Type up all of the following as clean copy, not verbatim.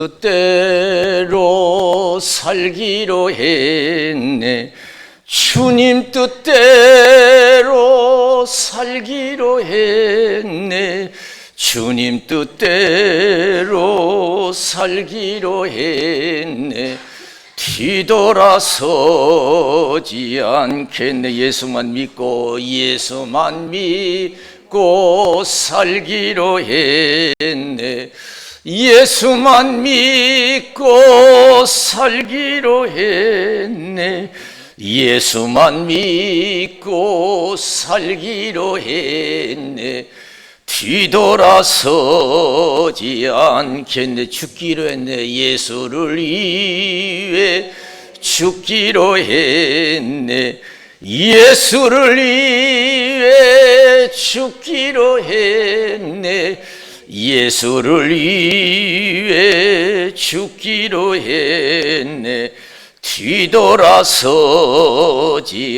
뜻대로 살기로 했네. 주님 뜻대로 살기로 했네. 주님 뜻대로 살기로 했네. 뒤돌아서지 않겠네. 예수만 믿고 살기로 했네. 예수만 믿고 살기로 했네. 예수만 믿고 살기로 했네. 뒤돌아서지 않겠네. 죽기로 했네. 예수를 위해 죽기로 했네. 예수를 위해 죽기로 했네. 예수를 위해 죽기로 했네. 뒤돌아서지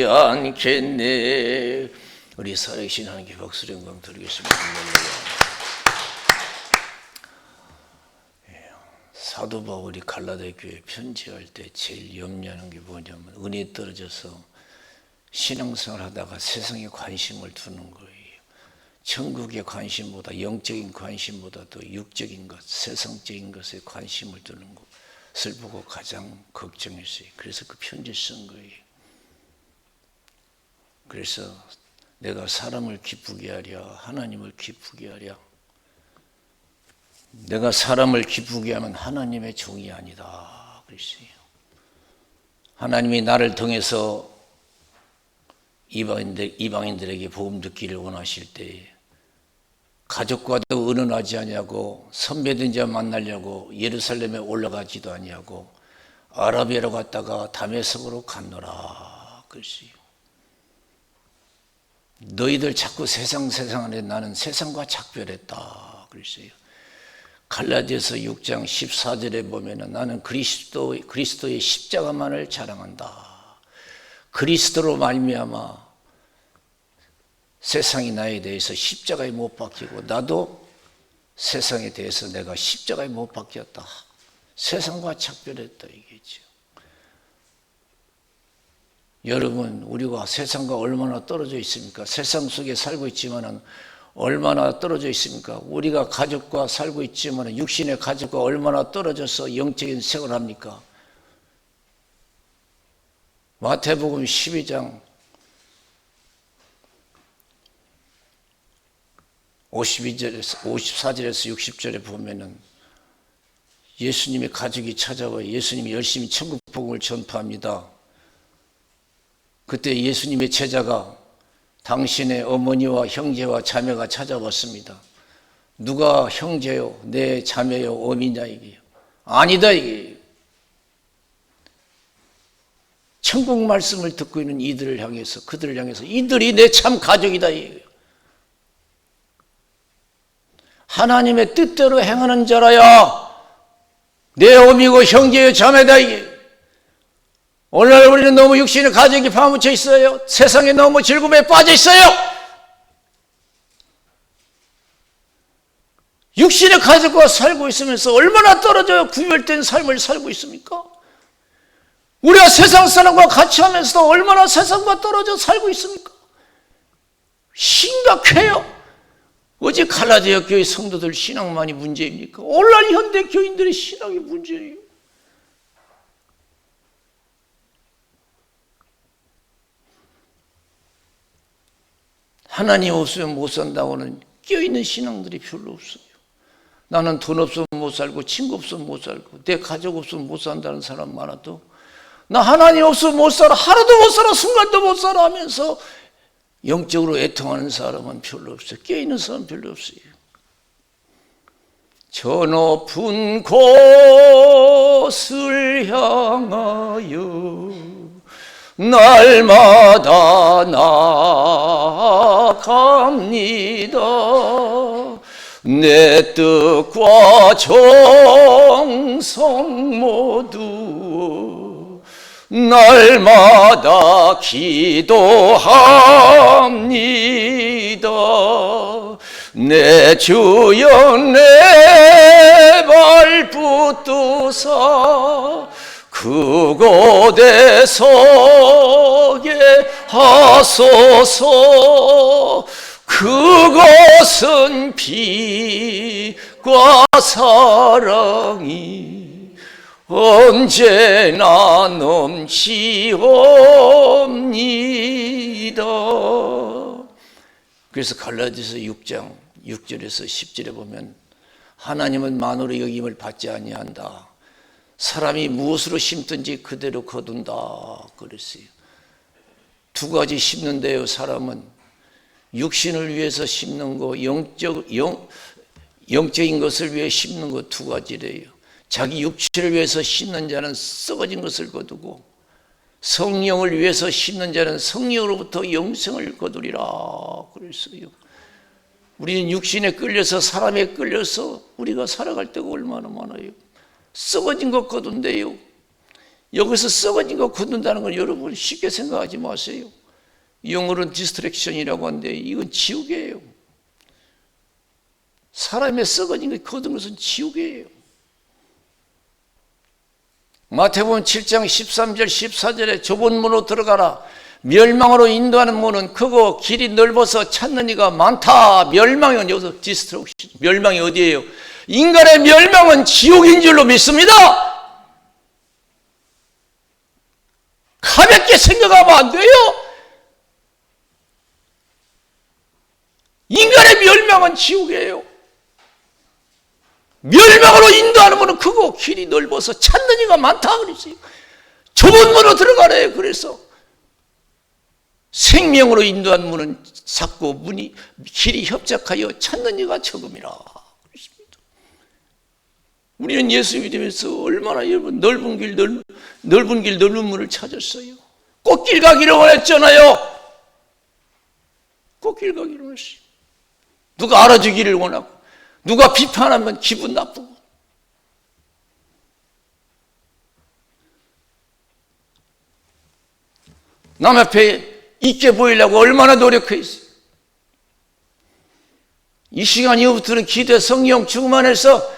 않겠네. 우리 살아계신 하나님께 박수 영광 드리겠습니다. 사도 바울이 갈라디아 교회에 편지할 때 제일 염려하는 게 뭐냐면 은혜 떨어져서 신앙생활 하다가 세상에 관심을 두는 거예요. 천국의 관심보다, 영적인 관심보다도 육적인 것, 세상적인 것에 관심을 두는 것을 보고 가장 걱정했어요. 그래서 그 편지를 쓴 거예요. 그래서 내가 사람을 기쁘게 하랴, 하나님을 기쁘게 하랴. 내가 사람을 기쁘게 하면 하나님의 종이 아니다 그랬어요. 하나님이 나를 통해서 이방인들에게 복음 듣기를 원하실 때 가족과도 의논하지 아니하고 선배된 자 만나려고 예루살렘에 올라가지도 아니하고 아라비아로 갔다가 다메섹으로 갔노라 그랬어요. 너희들 자꾸 세상 하는데 나는 세상과 작별했다 그랬어요. 갈라디아서 6장 14절에 보면은 나는 그리스도의 십자가만을 자랑한다. 그리스도로 말미암아 세상이 나에 대해서 십자가에 못 박히고 나도 세상에 대해서 내가 십자가에 못 박혔다. 세상과 작별했다 이게죠. 여러분, 우리가 세상과 얼마나 떨어져 있습니까? 세상 속에 살고 있지만은 얼마나 떨어져 있습니까? 우리가 가족과 살고 있지만은 육신의 가족과 얼마나 떨어져서 영적인 생활을 합니까? 마태복음 12장 54절에서 60절에 보면은 예수님의 가족이 찾아와요. 예수님이 열심히 천국 복음을 전파합니다. 그때 예수님의 제자가 당신의 어머니와 형제와 자매가 찾아왔습니다. 누가 형제요, 내 자매요, 어미냐 이게요. 아니다 이게. 천국 말씀을 듣고 있는 이들을 향해서, 그들을 향해서 이들이 내 참 가족이다 이게요. 하나님의 뜻대로 행하는 자라야 내 어미고 형제요 자매다 이게. 오늘날 우리는 너무 육신의 가족이 파묻혀 있어요. 세상에 너무 즐거움에 빠져 있어요. 육신의 가족과 살고 있으면서 얼마나 떨어져 구별된 삶을 살고 있습니까? 우리가 세상 사람과 같이 하면서도 얼마나 세상과 떨어져 살고 있습니까? 심각해요. 어제 갈라디아 교회 성도들 신앙만이 문제입니까? 오늘날 현대 교인들의 신앙이 문제예요. 하나님 없으면 못 산다고는 껴있는 신앙들이 별로 없어요. 나는 돈 없으면 못 살고 친구 없으면 못 살고 내 가족 없으면 못 산다는 사람 많아도 나 하나님 없으면 못 살아, 하루도 못 살아, 순간도 못 살아 하면서 영적으로 애통하는 사람은 별로 없어요. 껴있는 사람은 별로 없어요. 저 높은 곳을 향하여 날마다 나아갑니다. 내 뜻과 정성 모두 날마다 기도합니다. 내 주여 내 발 붙드사 그곳에 서게 하소서. 그것은 빛과 사랑이 언제나 넘치옵니다. 그래서 갈라디아서 6장 6절에서 10절에 보면 하나님은 만으로 여김을 받지 아니한다. 사람이 무엇으로 심든지 그대로 거둔다 그랬어요. 두 가지 심는데요. 사람은 육신을 위해서 심는 거, 영적인 것을 위해 심는 거 두 가지래요. 자기 육체를 위해서 심는 자는 썩어진 것을 거두고 성령을 위해서 심는 자는 성령으로부터 영생을 거두리라 그랬어요. 우리는 육신에 끌려서 사람에 끌려서 우리가 살아갈 때가 얼마나 많아요. 썩어진 것 거둔대요. 여기서 썩어진 것 거둔다는 걸 여러분 쉽게 생각하지 마세요. 영어로는 디스트랙션이라고 하는데 이건 지옥이에요. 사람의 썩어진 것 거둔 것은 지옥이에요. 마태복음 7장 13절 14절에 좁은 문으로 들어가라. 멸망으로 인도하는 문은 크고 길이 넓어서 찾는 이가 많다. 멸망은 여기서 디스트랙션. 멸망이 어디예요? 인간의 멸망은 지옥인 줄로 믿습니다. 가볍게 생각하면 안 돼요. 인간의 멸망은 지옥이에요. 멸망으로 인도하는 문은 크고 길이 넓어서 찾는 이가 많다 그랬어요. 좁은 문으로 들어가래요. 그래서 생명으로 인도하는 문은 작고 길이 협착하여 찾는 이가 적음이라 그랬습니다. 우리는 예수 믿으면서 얼마나 여러분 넓은 길 넓은 문을 찾았어요. 꽃길 가기를 원했잖아요. 꽃길 가기를 원했어요. 누가 알아주기를 원하고 누가 비판하면 기분 나쁘고. 남 앞에 있게 보이려고 얼마나 노력했어요. 이 시간 이후부터는 기도 성령 충만해서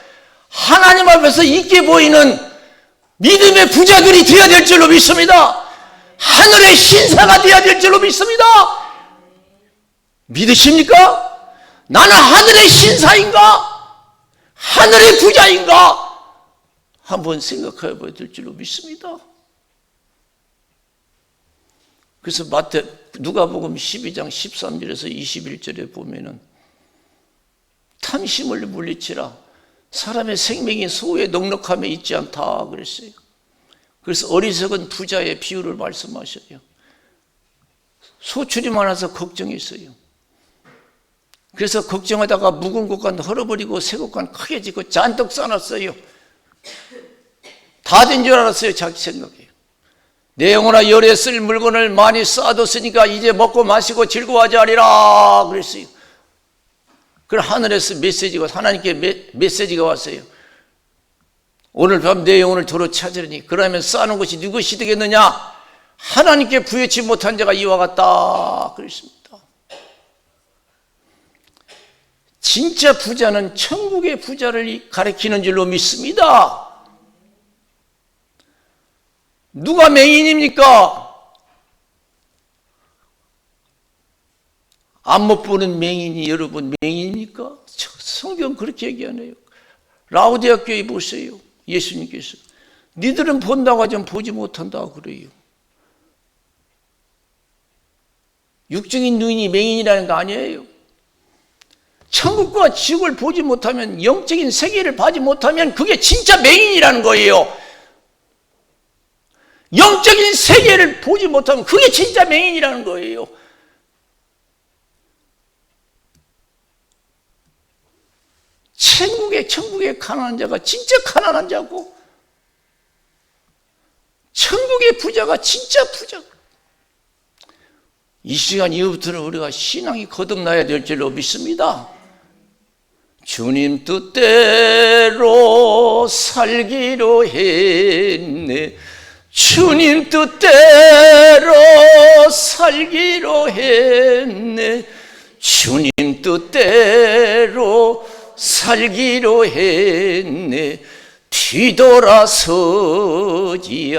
하나님 앞에서 있게 보이는 믿음의 부자들이 되어야 될 줄로 믿습니다. 하늘의 신사가 되어야 될 줄로 믿습니다. 믿으십니까? 나는 하늘의 신사인가? 하늘의 부자인가? 한번 생각해 봐야 될 줄로 믿습니다. 그래서 누가복음 12장 13절에서 21절에 보면은 탐심을 물리치라. 사람의 생명이 소의 넉넉함에 있지 않다 그랬어요. 그래서 어리석은 부자의 비유를 말씀하셔요. 소출이 많아서 걱정했어요. 그래서 걱정하다가 묵은 곳간 헐어버리고 새 곳간 크게 짓고 잔뜩 쌓아놨어요. 다 된 줄 알았어요. 자기 생각에. 내 영혼아 열에 쓸 물건을 많이 쌓아뒀으니까 이제 먹고 마시고 즐거워하지 않으리라 그랬어요. 그럼 하늘에서 메시지가, 하나님께 메시지가 왔어요. 오늘 밤 내 영혼을 도로 찾으려니 그러면 쌓아놓은 것이 누구시 되겠느냐? 하나님께 부여치 못한 자가 이와 같다 그랬습니다. 진짜 부자는 천국의 부자를 가리키는 줄로 믿습니다. 누가 맹인입니까? 안 못 보는 맹인이 여러분 맹인입니까? 성경 그렇게 얘기하네요. 라오디아 교회 보세요. 예수님께서 니들은 본다고 하지만 보지 못한다 그래요. 육적인 눈이 맹인이라는 거 아니에요. 천국과 지옥을 보지 못하면, 영적인 세계를 보지 못하면 그게 진짜 맹인이라는 거예요. 영적인 세계를 보지 못하면 그게 진짜 맹인이라는 거예요. 천국에 가난한 자가 진짜 가난한 자고, 천국의 부자가 진짜 부자. 이 시간 이후부터는 우리가 신앙이 거듭나야 될 줄로 믿습니다. 주님 뜻대로 살기로 했네. 주님 뜻대로 살기로 했네. 주님 뜻대로 살기로 했네. 뒤돌아서지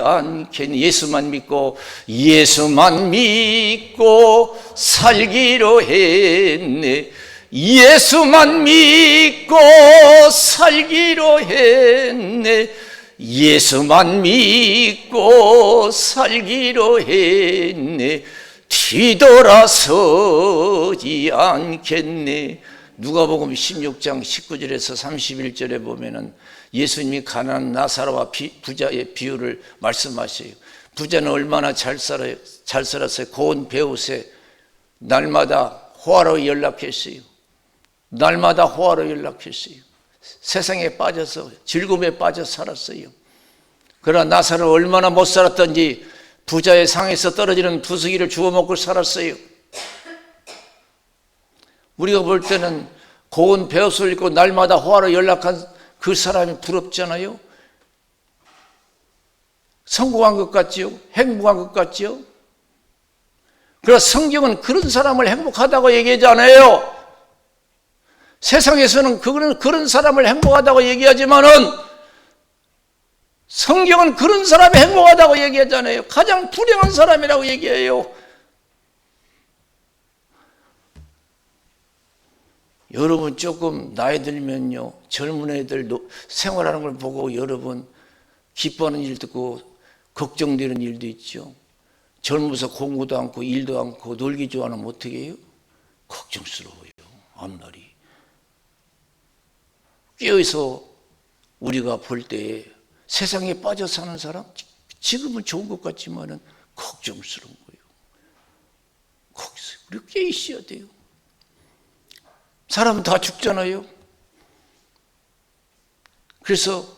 않겠네. 예수만 믿고 살기로 했네. 예수만 믿고 살기로 했네. 예수만 믿고 살기로 했네. 뒤돌아서지 않겠네. 누가복음 16장 19절에서 31절에 보면은 예수님이 가난한 나사로와 부자의 비유를 말씀하셔요. 부자는 얼마나 잘 살았어요. 고운 배옷에 날마다 호화로 연락했어요. 세상에 빠져서 즐거움에 빠져 살았어요. 그러나 나사로는 얼마나 못 살았던지 부자의 상에서 떨어지는 부스기를 주워 먹고 살았어요. 우리가 볼 때는 고운 배옷을 입고 날마다 호화로 연락한 그 사람이 부럽잖아요. 성공한 것 같지요? 행복한 것 같지요? 그러나 성경은 그런 사람을 행복하다고 얘기하지 않아요. 세상에서는 그런 사람을 행복하다고 얘기하지만은 성경은 그런 사람이 행복하다고 얘기하잖아요. 가장 불행한 사람이라고 얘기해요. 여러분 조금 나이 들면요, 젊은 애들 생활하는 걸 보고 여러분 기뻐하는 일도 있고 걱정되는 일도 있죠. 젊어서 공부도 않고 일도 않고 놀기 좋아하면 어떻게 해요? 걱정스러워요. 앞날이. 깨어서 우리가 볼 때 세상에 빠져 사는 사람 지금은 좋은 것 같지만은 걱정스러운 거예요. 우리 깨어 있어야 돼요. 사람은 다 죽잖아요. 그래서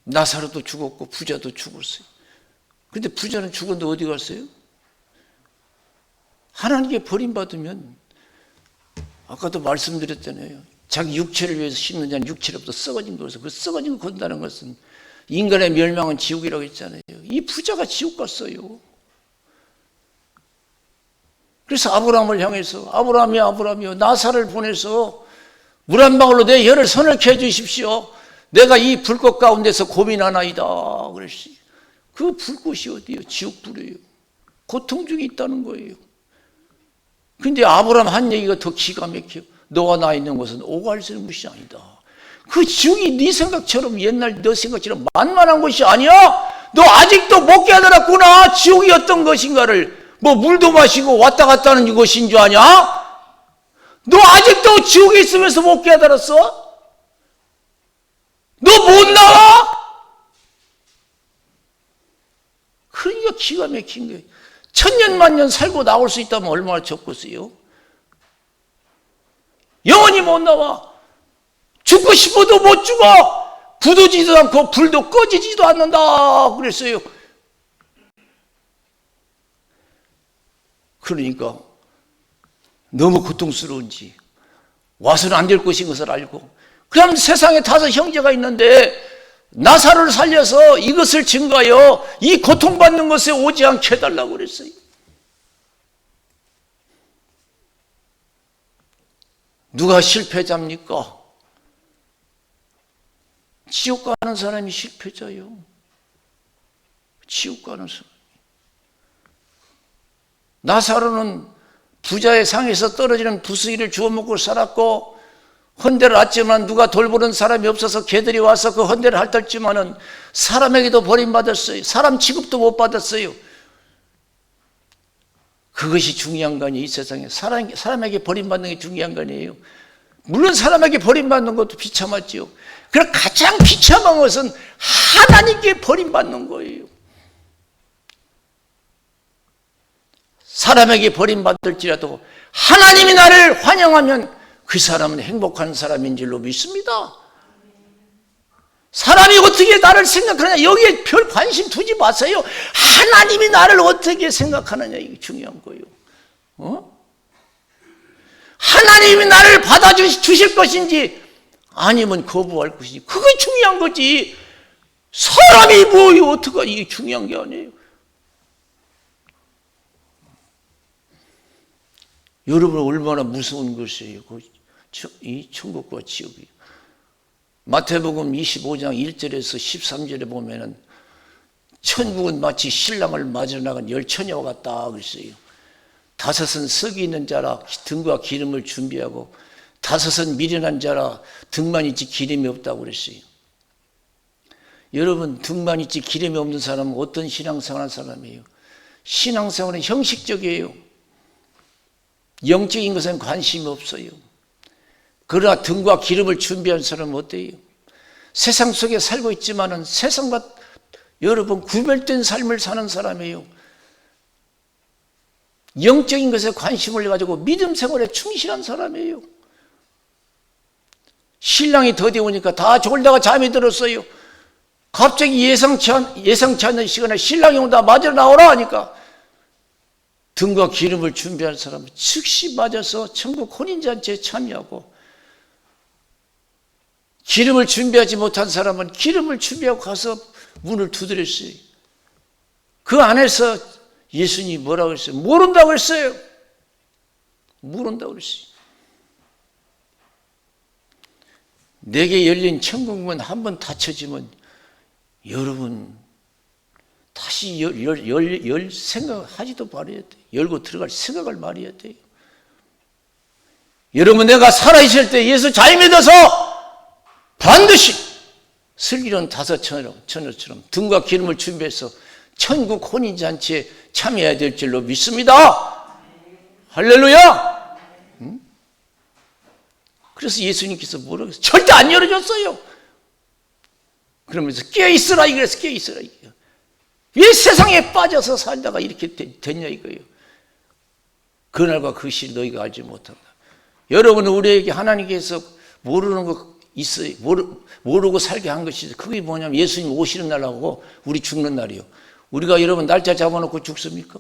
나사로도 죽었고 부자도 죽었어요. 그런데 부자는 죽었는데 어디 갔어요? 하나님께 버림받으면 아까도 말씀드렸잖아요. 자기 육체를 위해서 심는 자는 육체로부터 썩어진 거라서 그 썩어진 거 건다는 것은 인간의 멸망은 지옥이라고 했잖아요. 이 부자가 지옥 갔어요. 그래서 아브라함을 향해서 아브라함이여 나사를 보내서 물 한 방울로 내 혀를 서늘케 해주십시오. 내가 이 불꽃 가운데서 고민하나이다 그랬어요. 그 불꽃이 어디예요? 지옥불이에요. 고통 중에 있다는 거예요. 근데 아브라함 한 얘기가 더 기가 막혀요. 너와 나 있는 곳은 오갈새는 무시 아니다. 그 지옥이 네 생각처럼 옛날 너 생각처럼 만만한 것이 아니야. 너 아직도 못 깨달았구나. 지옥이 어떤 것인가를. 뭐 물도 마시고 왔다 갔다 하는 것인 줄 아냐? 너 아직도 지옥에 있으면서 못 깨달았어? 너 못 나와? 그러니까 기가 막힌 거예요. 천년 만년 살고 나올 수 있다면 얼마나 좋겠어요? 영원히 못 나와. 죽고 싶어도 못 죽어. 굳어지지도 않고 불도 꺼지지도 않는다 그랬어요. 그러니까 너무 고통스러운지 와서는 안 될 것인 것을 알고, 그럼 세상에 5 형제가 있는데 나사로를 살려서 이것을 증거하여 이 고통받는 것에 오지 않게 해달라고 그랬어요. 누가 실패자입니까? 지옥 가는 사람이 실패자요. 지옥 가는 사람. 나사로는 부자의 상에서 떨어지는 부스기를 주워 먹고 살았고 헌대를 앓지만 누가 돌보는 사람이 없어서 개들이 와서 그 헌대를 핥았지만은 사람에게도 버림받았어요. 사람 취급도 못 받았어요. 그것이 중요한 거 아니에요. 이 세상에 사람에게 버림받는 게 중요한 거 아니에요. 물론 사람에게 버림받는 것도 비참하죠. 그러나 가장 비참한 것은 하나님께 버림받는 거예요. 사람에게 버림받을지라도 하나님이 나를 환영하면 그 사람은 행복한 사람인 줄로 믿습니다. 사람이 어떻게 나를 생각하느냐 여기에 별 관심 두지 마세요. 하나님이 나를 어떻게 생각하느냐 이게 중요한 거예요. 하나님이 나를 받아주실 것인지 아니면 거부할 것인지 그게 중요한 거지. 사람이 뭐예요 어떡하 이게 중요한 게 아니에요. 여러분 얼마나 무서운 것이에요. 이 천국과 지옥이. 마태복음 25장 1절에서 13절에 보면은 천국은 마치 신랑을 맞으러 나간 열 처녀와 같다 그랬어요. 다섯은 석이 있는 자라 등과 기름을 준비하고 다섯은 미련한 자라 등만 있지 기름이 없다고 그랬어요. 여러분 등만 있지 기름이 없는 사람은 어떤 신앙생활하는 사람이에요? 신앙생활은 형식적이에요. 영적인 것은 관심이 없어요. 그러나 등과 기름을 준비한 사람은 어때요? 세상 속에 살고 있지만은 세상과 여러분 구별된 삶을 사는 사람이에요. 영적인 것에 관심을 가지고 믿음 생활에 충실한 사람이에요. 신랑이 더디 오니까 다 졸다가 잠이 들었어요. 갑자기 예상치 않는 시간에 신랑이 온다 맞으러 나오라 하니까 등과 기름을 준비한 사람은 즉시 맞아서 천국 혼인잔치에 참여하고, 기름을 준비하지 못한 사람은 기름을 준비하고 가서 문을 두드렸어요. 그 안에서 예수님이 뭐라고 했어요? 모른다고 했어요. 모른다고 했어요. 내게 열린 천국문 한번 닫혀지면 여러분 다시 열 생각하지도 말아야 돼. 열고 들어갈 생각을 말해야 돼요. 여러분 내가 살아있을 때 예수 잘 믿어서 반드시 슬기로운 다섯 처녀처럼 등과 기름을 준비해서 천국 혼인잔치에 참여해야 될 줄로 믿습니다. 할렐루야. 그래서 예수님께서 뭐라고 했어요? 절대 안 열어줬어요. 그러면서 깨어있으라 이거래서 깨어있으라 이거예요. 왜 세상에 빠져서 살다가 이렇게 됐냐 이거예요. 그날과 그 시 너희가 알지 못한다. 여러분 우리에게 하나님께서 모르는 거 있어요. 모르고 살게 한 것이 있어요. 그게 뭐냐면 예수님 오시는 날하고 우리 죽는 날이요. 우리가 여러분 날짜 잡아놓고 죽습니까?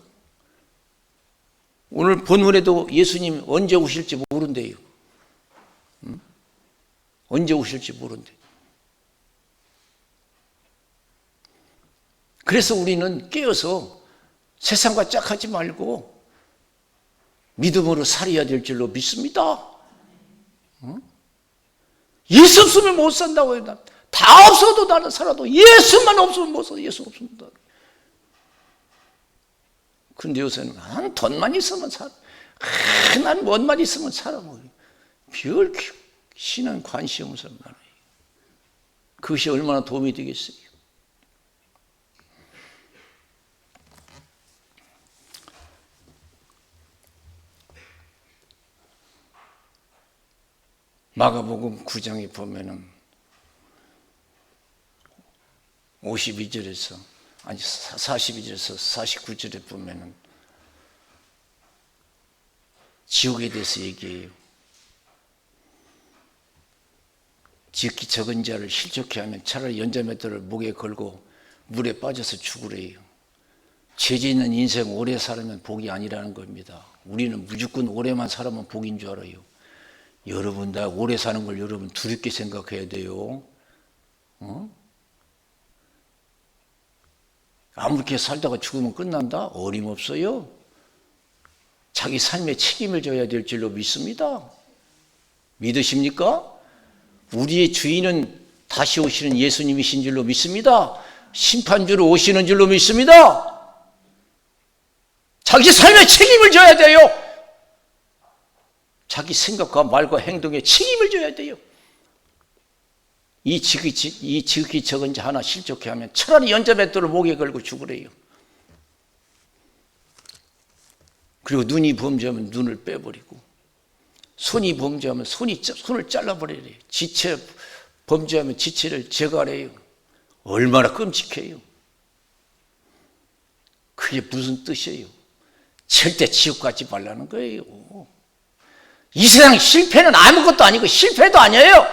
오늘 본문에도 예수님 언제 오실지 모른대요. 언제 오실지 모른대. 그래서 우리는 깨어서 세상과 짝하지 말고 믿음으로 살아야 될 줄로 믿습니다. 예수 없으면 못 산다고 해요. 다 없어도 나는 살아도 예수만 없으면 못 살아. 예수 없으면 못 살아. 근데 요새는 난 돈만 있으면 살아. 난 뭔만 있으면 살아. 별 신앙 관심 없는 사람 많아요. 그것이 얼마나 도움이 되겠어요. 마가복음 9장에 보면은 42절에서 아니 42절에서 49절에 보면은 지옥에 대해서 얘기해요. 지극히 적은 자를 실족해 하면 차라리 연자맷돌을 목에 걸고 물에 빠져서 죽으래요. 죄 있는 인생 오래 살면 복이 아니라는 겁니다. 우리는 무조건 오래만 살면 복인 줄 알아요. 여러분 나 오래 사는 걸 여러분 두렵게 생각해야 돼요. 아무렇게 살다가 죽으면 끝난다? 어림없어요. 자기 삶에 책임을 져야 될 줄로 믿습니다. 믿으십니까? 우리의 주인은 다시 오시는 예수님이신 줄로 믿습니다. 심판주로 오시는 줄로 믿습니다. 자기 삶에 책임을 져야 돼요. 자기 생각과 말과 행동에 책임을 져야 돼요. 이 지극히 적은 자 하나 실족해 하면 차라리 연자맷돌을 목에 걸고 죽으래요. 그리고 눈이 범죄하면 눈을 빼버리고, 손이 범죄하면 손을 잘라버리래요. 지체 범죄하면 지체를 제거하래요. 얼마나 끔찍해요. 그게 무슨 뜻이에요? 절대 지옥 가지 말라는 거예요. 이 세상 실패는 아무것도 아니고 실패도 아니에요.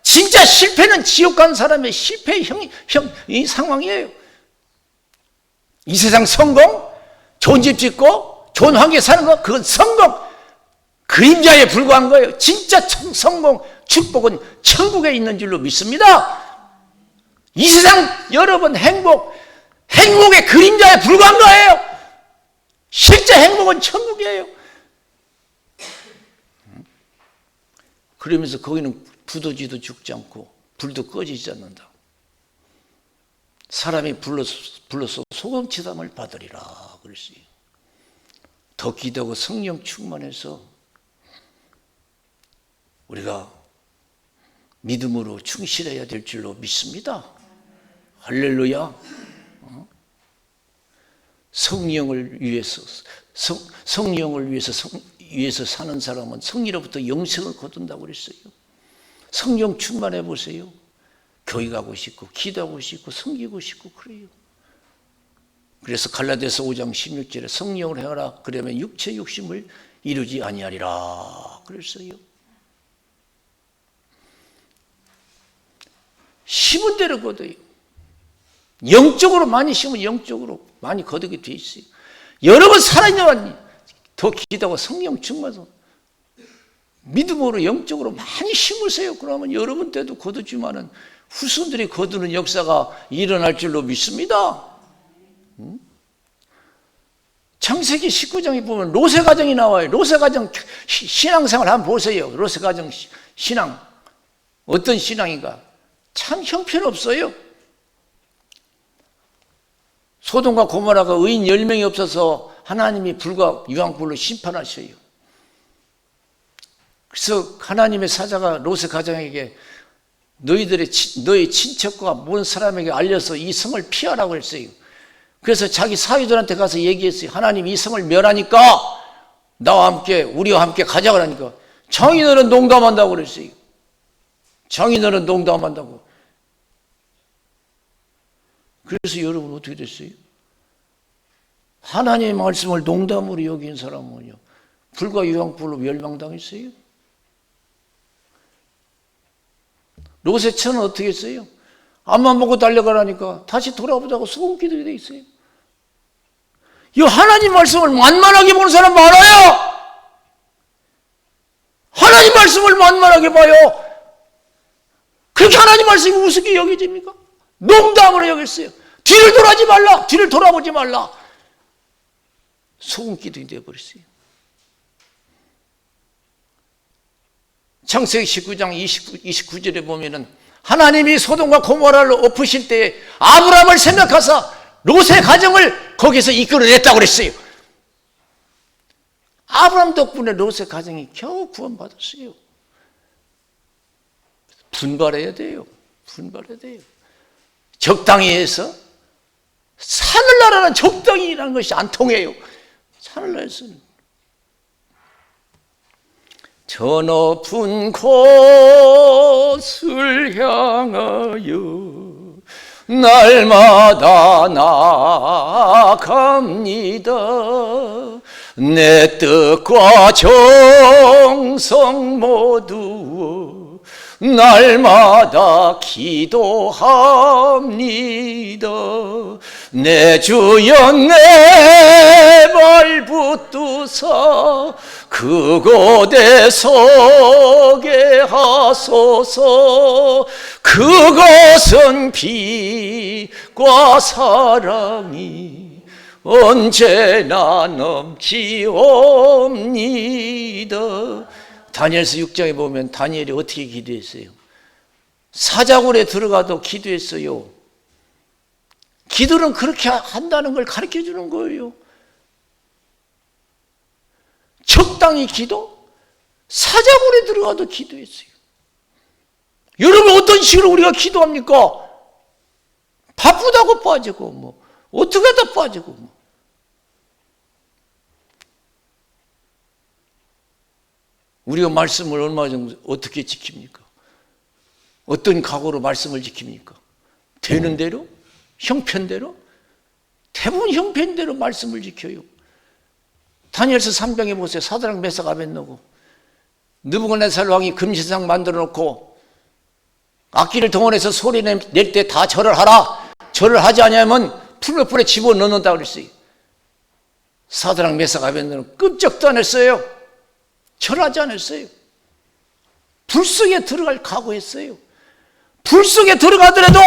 진짜 실패는 지옥 간 사람의 실패의 이 상황이에요. 이 세상 성공, 좋은 집 짓고 좋은 환경에 사는 거, 그건 성공, 그림자에 불과한 거예요. 진짜 성공, 축복은 천국에 있는 줄로 믿습니다. 이 세상 여러분 행복의 그림자에 불과한 거예요. 실제 행복은 천국이에요. 그러면서 거기는 부도지도 죽지 않고 불도 꺼지지 않는다. 사람이 불러서 소금치담을 받으리라 그랬어요. 더 기도하고 성령 충만해서 우리가 믿음으로 충실해야 될 줄로 믿습니다. 할렐루야. 성령을 위해서 사는 사람은 성리로부터 영생을 거둔다고 그랬어요. 성령 충만해 보세요. 교회 가고 싶고 기도하고 싶고 섬기고 싶고 그래요. 그래서 갈라디아서 5장 16절에 성령을 행하라 그러면 육체 욕심을 이루지 아니하리라 그랬어요. 심은 대로 거둬요. 영적으로 많이 심으면 영적으로 많이 거두게 돼 있어요. 여러분 살아있는 더 기도하고 성령 충만해서 믿음으로 영적으로 많이 심으세요. 그러면 여러분 때도 거두지만은 후손들이 거두는 역사가 일어날 줄로 믿습니다. 창세기 19장에 보면 롯의 가정이 나와요. 롯의 가정 신앙생활 한번 보세요. 롯의 가정 신앙 어떤 신앙인가? 참 형편없어요. 소돔과 고모라가 의인 10명이 없어서 하나님이 불과 유황불로 심판하셔요. 그래서 하나님의 사자가 롯의 가정에게 너의 친척과 모든 사람에게 알려서 이 성을 피하라고 했어요. 그래서 자기 사위들한테 가서 얘기했어요. 하나님 이 성을 멸하니까 나와 함께 우리와 함께 가자 그러니까 장인어른 농담한다고 그랬어요. 장인어른 농담한다고. 그래서 여러분 어떻게 됐어요? 하나님의 말씀을 농담으로 여긴 사람은요 불과 유황불로 멸망당했어요. 롯의 처는 어떻게 했어요? 앞만 보고 달려가라니까 다시 돌아보자고 소금기도 돼 있어요. 이 하나님 말씀을 만만하게 보는 사람 많아요. 하나님 말씀을 만만하게 봐요. 그렇게 하나님 말씀이 우습게 여겨집니까? 농담으로 여겼어요. 뒤를 돌아지 말라. 뒤를 돌아보지 말라. 소금기둥이 되어버렸어요. 창세기 19장 29절에 보면은 하나님이 소돔과 고모라를 엎으실 때에 아브라함을 생각하사 롯의 가정을 거기서 이끌어냈다고 그랬어요. 아브라함 덕분에 롯의 가정이 겨우 구원받았어요. 분발해야 돼요. 분발해야 돼요. 적당히 해서 하늘나라는 적당히라는 것이 안 통해요. 하늘나라에서는 저 높은 곳을 향하여 날마다 나아갑니다. 내 뜻과 정성 모두 날마다 기도합니다. 내 주여 내 발 붙드사 그곳에 서게 하소서. 그것은 빛과 사랑이 언제나 넘치옵니다. 다니엘서 6장에 보면 다니엘이 어떻게 기도했어요? 사자굴에 들어가도 기도했어요. 기도는 그렇게 한다는 걸 가르쳐 주는 거예요. 적당히 기도, 사자굴에 들어가도 기도했어요. 여러분 어떤 식으로 우리가 기도합니까? 바쁘다고 빠지고 뭐 어떻게 하다 빠지고 뭐. 우리가 말씀을 얼마 정도 어떻게 지킵니까? 어떤 각오로 말씀을 지킵니까? 되는 대로? 형편대로? 대부분 형편대로 말씀을 지켜요. 다니엘서 3장에 보세요. 사드락 메삭 아벳느고 느부갓네살 왕이 금신상 만들어 놓고 악기를 동원해서 소리 낼 때 다 절을 하라. 절을 하지 않으면 풀로 집어넣는다 그랬어요. 사드락 메삭 아벳느고는 끔찍도 안 했어요. 절하지 않았어요. 불 속에 들어갈 각오했어요. 불 속에 들어가더라도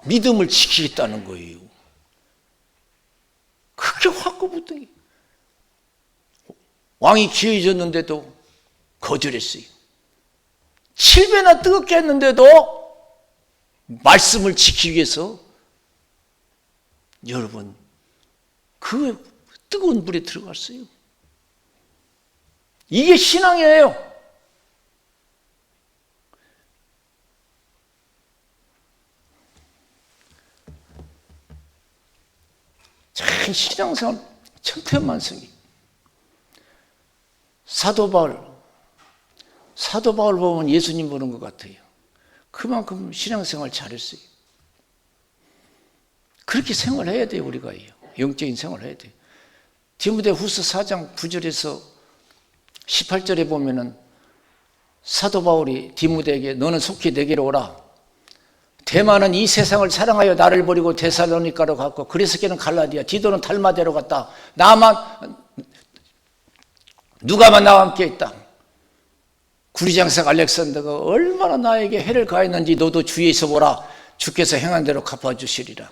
믿음을 지키겠다는 거예요. 그렇게 확고부동이. 왕이 기회해줬는데도 거절했어요. 7배나 뜨겁게 했는데도 말씀을 지키기 위해서 여러분 그 뜨거운 불에 들어갔어요. 이게 신앙이에요. 참 신앙생활 천태만성이. 사도 바울 보면 예수님 보는 것 같아요. 그만큼 신앙생활 잘했어요. 그렇게 생활해야 돼요. 우리가 영적인 생활해야 돼요. 디모데후서 4장 9절에서 18절에 보면은 사도 바울이 디모데에게 너는 속히 내게로 오라. 대만은 이 세상을 사랑하여 나를 버리고 데살로니가로 갔고 그리스도는 갈라디아, 디도는 달마데로 갔다. 누가만 나와 함께 있다. 구리장생 알렉산더가 얼마나 나에게 해를 가했는지 너도 주위에서 보라. 주께서 행한 대로 갚아주시리라.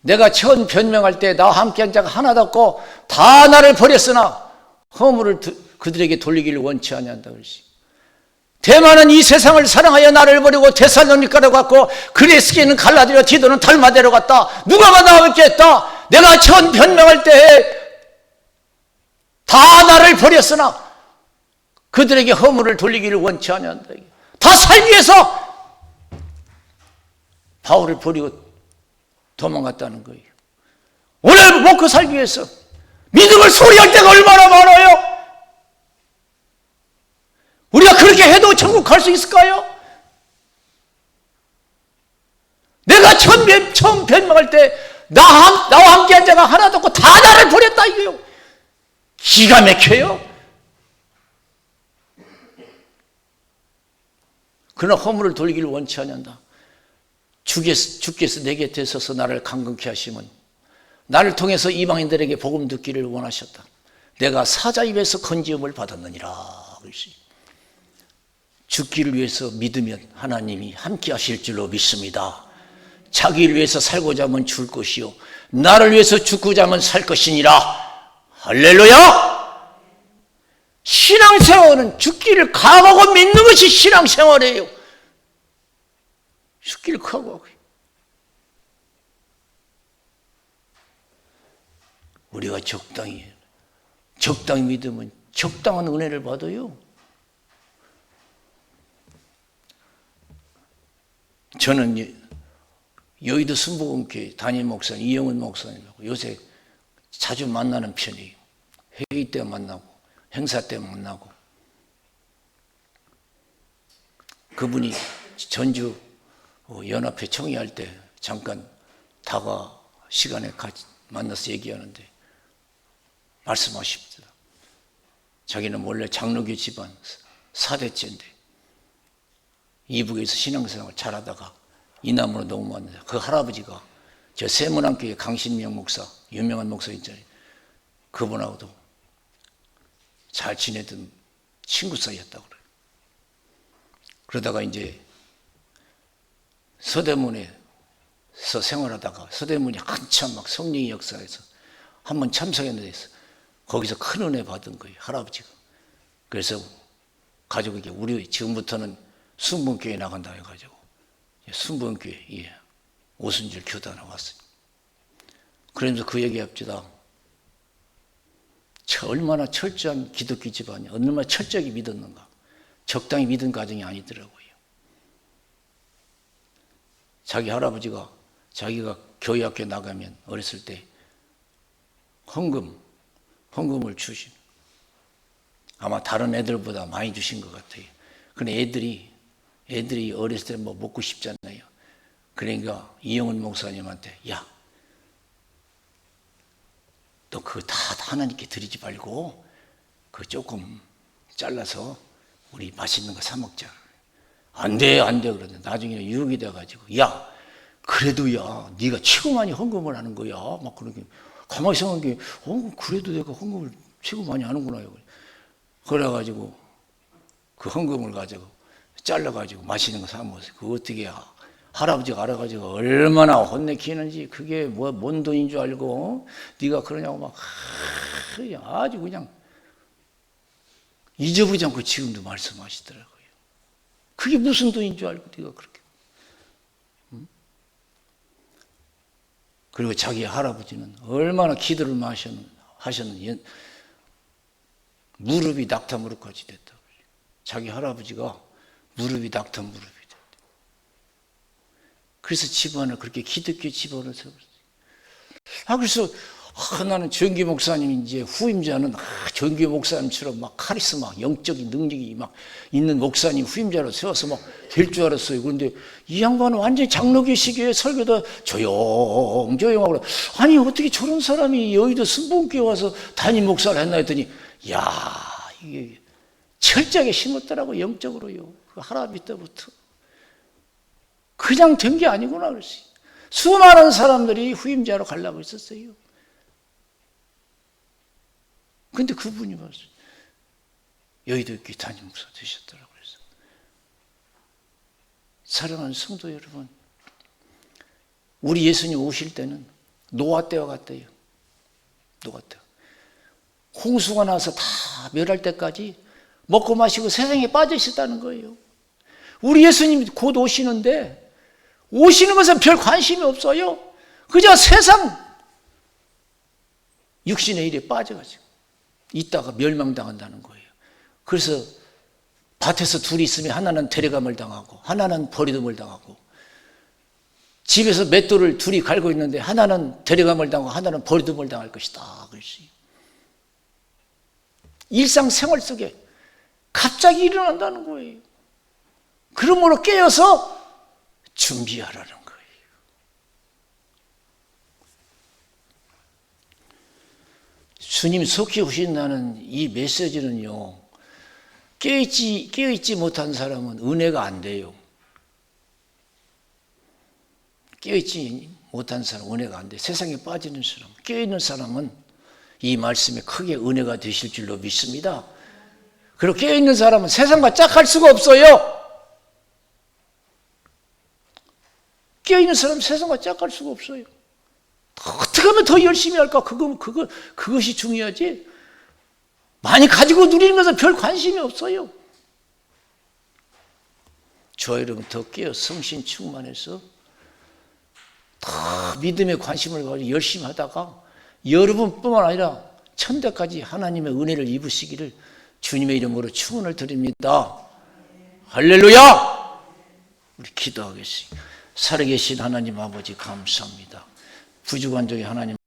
내가 처음 변명할 때 나와 함께한 자가 하나도 없고 다 나를 버렸으나 허물을 그들에게 돌리기를 원치 아니한다. 대만은 이 세상을 사랑하여 나를 버리고 데살로니가로 갔고 그리스도는 갈라디아, 디도는 달마데로 갔다. 누가만 나와 함께 했다. 내가 처음 변명할 때 다 나를 버렸으나 그들에게 허물을 돌리기를 원치 아니한다. 다 살기 위해서 바울을 버리고 도망갔다는 거예요. 오늘 먹고 살기 위해서 믿음을 소리할 때가 얼마나 많아요. 우리가 그렇게 해도 천국 갈 수 있을까요? 내가 처음 변명할 때 나와 함께한 자가 하나도 없고 다 나를 버렸다 이거요. 기가 막혀요. 그러나 허물을 돌리기를 원치 않는다. 주께서 내 곁에 서서 나를 강건케 하시면 나를 통해서 이방인들에게 복음 듣기를 원하셨다. 내가 사자 입에서 건지음을 받았느니라. 죽기를 위해서 믿으면 하나님이 함께 하실 줄로 믿습니다. 자기를 위해서 살고자 하면 죽을 것이요 나를 위해서 죽고자 하면 살 것이니라. 할렐루야! 신앙생활은 죽기를 각오하고 믿는 것이 신앙생활이에요. 죽기를 각오하고. 우리가 적당히 믿으면 적당한 은혜를 받아요. 저는 여의도 순복음교회 담임 목사님 이영은 목사님하고 요새 자주 만나는 편이에요. 회의 때 만나고 행사 때 만나고. 그분이 전주 연합회 청의할 때 잠깐 다과 시간에 같이 만나서 얘기하는데 말씀하십니다. 자기는 원래 장로교 집안 4대째인데 이북에서 신앙생활 잘하다가 이남으로 넘어왔는데 그 할아버지가 저 세문안교회 강신명 목사 유명한 목사 있잖아요. 그분하고도 잘 지내던 친구 사이였다고 그래요. 그러다가 이제 서대문에서 생활하다가 서대문이 한참 막 성령의 역사에서 한번 참석했는데 거기서 큰 은혜 받은 거예요. 할아버지가. 그래서 가족에게 우리 지금부터는 순복음교회 나간다 해가지고 순복음교회 오순절 교단에 왔어요. 그러면서 그 얘기합시다. 얼마나 철저한 기독교 집안이 얼마나 철저하게 믿었는가. 적당히 믿은 가정이 아니더라고요. 자기 할아버지가 자기가 교회 학교 나가면 어렸을 때 헌금을 주신 아마 다른 애들보다 많이 주신 것 같아요. 근데 애들이 어렸을 때 뭐 먹고 싶잖아요. 그러니까 이영은 목사님한테 야, 너 그거 다 하나님께 드리지 말고 그거 조금 잘라서 우리 맛있는 거 사 먹자. 안 돼 그러는데 나중에 유혹이 돼가지고 야, 그래도 야, 네가 최고 많이 헌금을 하는 거야. 막 그러게 가만히 생각한 게 그래도 내가 헌금을 최고 많이 하는구나. 그래가지고 그 헌금을 가지고 잘라가지고 맛있는 거 사 먹었어요. 그거 어떻게 할아버지가 알아가지고 얼마나 혼내키는지 그게 뭔 돈인 줄 알고 네가 그러냐고 막 아주 그냥 잊어버리지 않고 지금도 말씀하시더라고요. 그게 무슨 돈인 줄 알고 네가 그렇게. 그리고 자기 할아버지는 얼마나 기도를 하셨는지 무릎이 낙타 무릎까지 됐다고. 자기 할아버지가 무릎이 낙타 무릎이 됐다. 그래서 집안을 그렇게 기독교 집안을 세웠어요. 그래서 나는 정규 목사님 이제 후임자는 정규 목사님처럼 막 카리스마, 영적인 능력이 막 있는 목사님 후임자로 세워서 막 될 줄 알았어요. 그런데 이 양반은 완전히 장로교 시기에 설교도 조용조용하고, 아니 어떻게 저런 사람이 여의도 순복음교회 와서 담임 목사를 했나 했더니, 야, 이게 철저하게 심었더라고, 영적으로요. 그 할아버지 때부터. 그냥 된 게 아니구나 그랬어요. 수많은 사람들이 후임자로 가려고 했었어요. 근데 그분이 봤어요. 여의도 교회 담임 목사 되셨더라고요. 그래서 사랑하는 성도 여러분, 우리 예수님 오실 때는 노아 때와 같대요. 노아 때. 홍수가 나서 다 멸할 때까지 먹고 마시고 세상에 빠져 있었다는 거예요. 우리 예수님이 곧 오시는데 오시는 것은 별 관심이 없어요. 그저 세상 육신의 일에 빠져가지고 있다가 멸망당한다는 거예요. 그래서 밭에서 둘이 있으면 하나는 데려감을 당하고 하나는 버리둠을 당하고, 집에서 맷돌을 둘이 갈고 있는데 하나는 데려감을 당하고 하나는 버리둠을 당할 것이다. 그랬어요. 일상생활 속에 갑자기 일어난다는 거예요. 그러므로 깨어서 준비하라는 거예요. 주님 속히 오신다는 이 메시지는요, 깨어있지 못한 사람은 은혜가 안 돼요. 깨어있지 못한 사람은 은혜가 안 돼. 세상에 빠지는 사람, 깨어있는 사람은 이 말씀에 크게 은혜가 되실 줄로 믿습니다. 그리고 깨어있는 사람은 세상과 짝할 수가 없어요. 깨어있는 사람은 세상과 짝할 수가 없어요. 어떻게 하면 더 열심히 할까? 그것이 중요하지. 많이 가지고 누리는 것은 별 관심이 없어요. 저 여러분 더 깨어 성신 충만해서 더 믿음에 관심을 가지고 열심히 하다가 여러분뿐만 아니라 천대까지 하나님의 은혜를 입으시기를 주님의 이름으로 축원을 드립니다. 할렐루야! 우리 기도하겠습니다. 살아계신 하나님 아버지 감사합니다. 부주관적인 하나님